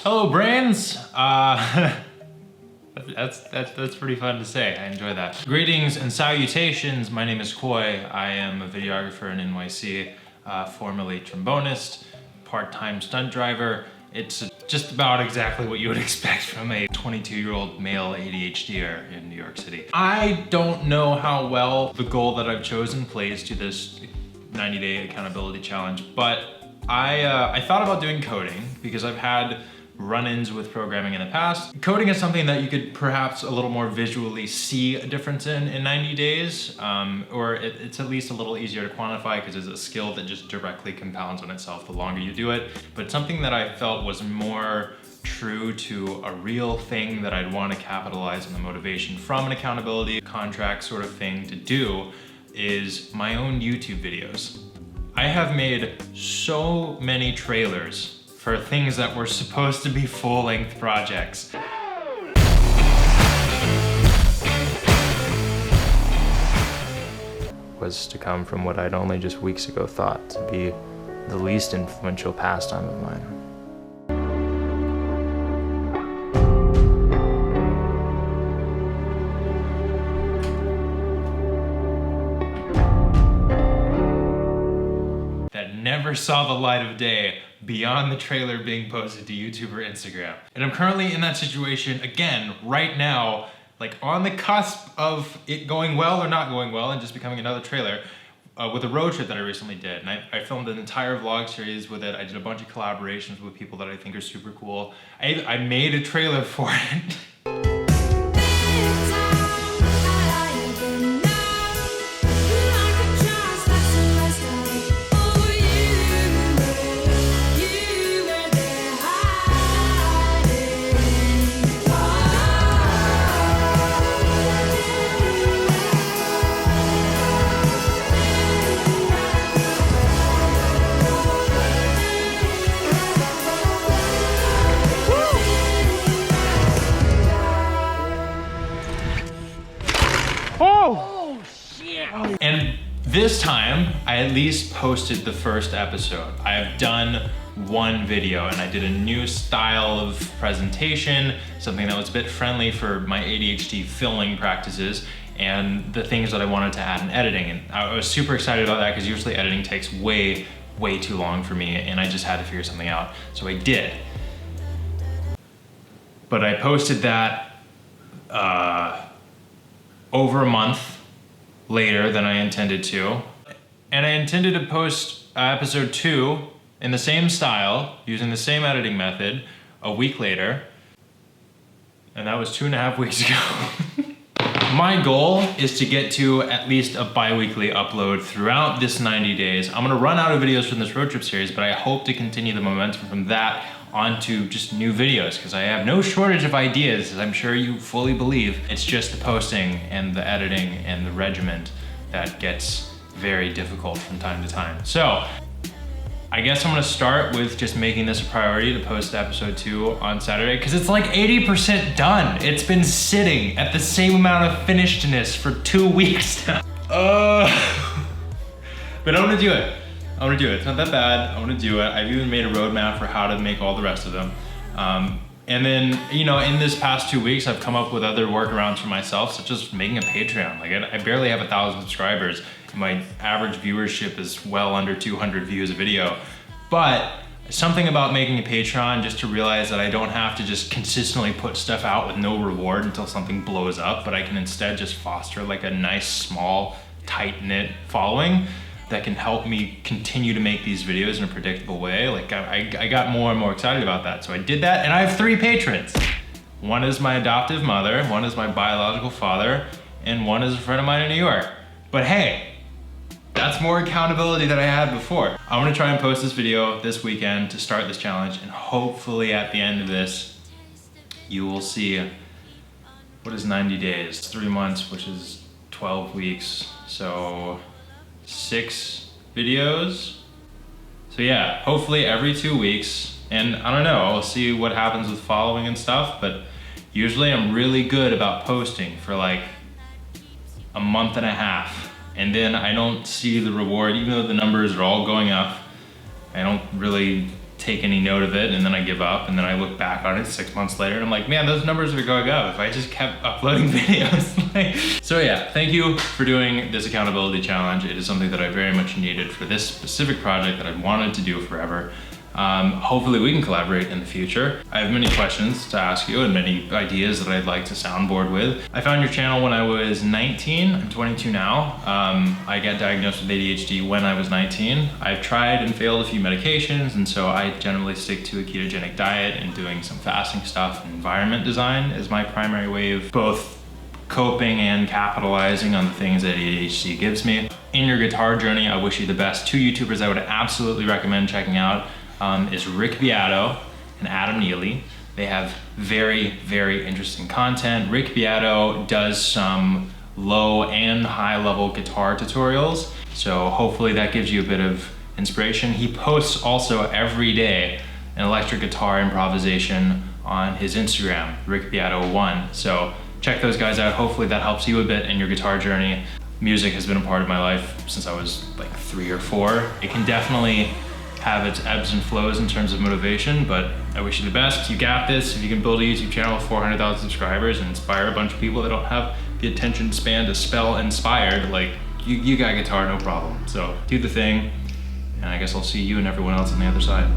Hello, brains. That's pretty fun to say. I enjoy that. Greetings and salutations. My name is Koi. I am a videographer in NYC, formerly trombonist, part-time stunt driver. It's just about exactly what you would expect from a 22-year-old male ADHDer in New York City. I don't know how well the goal that I've chosen plays to this 90-day accountability challenge, but I thought about doing coding because I've had run-ins with programming in the past. Coding is something that you could perhaps a little more visually see a difference in 90 days, or it's at least a little easier to quantify because it's a skill that just directly compounds on itself the longer you do it. But something that I felt was more true to a real thing that I'd want to capitalize on the motivation from an accountability contract sort of thing to do is my own YouTube videos. I have made so many trailers for things that were supposed to be full-length projects. Was to come from what I'd only just weeks ago thought to be the least influential pastime of mine. That never saw the light of day beyond the trailer being posted to YouTube or Instagram. And I'm currently in that situation again, right now, like on the cusp of it going well or not going well and just becoming another trailer with a road trip that I recently did. And I filmed an entire vlog series with it. I did a bunch of collaborations with people that I think are super cool. I made a trailer for it. Oh shit! And this time, I at least posted the first episode. I have done one video and I did a new style of presentation, something that was a bit friendly for my ADHD filming practices and the things that I wanted to add in editing. And I was super excited about that because usually editing takes way too long for me and I just had to figure something out. So I did. But I posted that over a month later than I intended to. And I intended to post episode 2 in the same style, using the same editing method, a week later. And that was 2.5 weeks ago. My goal is to get to at least a bi-weekly upload throughout this 90 days. I'm gonna run out of videos from this road trip series, but I hope to continue the momentum from that onto just new videos because I have no shortage of ideas, as I'm sure you fully believe. It's just the posting and the editing and the regiment that gets very difficult from time to time. So I guess I'm gonna start with just making this a priority to post episode 2 on Saturday because it's like 80% done. It's been sitting at the same amount of finishedness for 2 weeks now. But I'm gonna do it. I'm gonna do it. It's not that bad. I'm gonna do it. I've even made a roadmap for how to make all the rest of them. And then, you know, in this past 2 weeks, I've come up with other workarounds for myself, such as making a Patreon. Like I barely have 1,000 subscribers. My average viewership is well under 200 views a video. But something about making a Patreon just to realize that I don't have to just consistently put stuff out with no reward until something blows up, but I can instead just foster like a nice, small, tight-knit following that can help me continue to make these videos in a predictable way. Like I got more and more excited about that. So I did that and I have 3 patrons. One is my adoptive mother, one is my biological father, and one is a friend of mine in New York. But hey, that's more accountability than I had before. I'm gonna try and post this video this weekend to start this challenge, and hopefully at the end of this, you will see what is 90 days, 3 months, which is 12 weeks. So 6 videos. So yeah, hopefully every 2 weeks. And I don't know, we'll see what happens with following and stuff, but usually I'm really good about posting for like a month and a half. And then I don't see the reward, even though the numbers are all going up. I don't really take any note of it, and then I give up, and then I look back on it 6 months later and I'm like, man, those numbers are going up if I just kept uploading videos. So yeah, thank you for doing this accountability challenge. It is something that I very much needed for this specific project that I've wanted to do forever. Hopefully we can collaborate in the future. I have many questions to ask you and many ideas that I'd like to soundboard with. I found your channel when I was 19. I'm 22 now. I got diagnosed with ADHD when I was 19. I've tried and failed a few medications, and so I generally stick to a ketogenic diet and doing some fasting stuff. And environment design is my primary way of both coping and capitalizing on the things that ADHD gives me. In your guitar journey, I wish you the best. Two YouTubers I would absolutely recommend checking out is Rick Beato and Adam Neely. They have very, very interesting content. Rick Beato does some low and high level guitar tutorials, so hopefully that gives you a bit of inspiration. He posts also every day an electric guitar improvisation on his Instagram, Rick Beato 1. So check those guys out. Hopefully that helps you a bit in your guitar journey. Music has been a part of my life since I was like 3 or 4. It can definitely have its ebbs and flows in terms of motivation, but I wish you the best. You got this. If you can build a YouTube channel with 400,000 subscribers and inspire a bunch of people that don't have the attention span to spell inspired, like you got guitar, no problem. So do the thing, and I guess I'll see you and everyone else on the other side.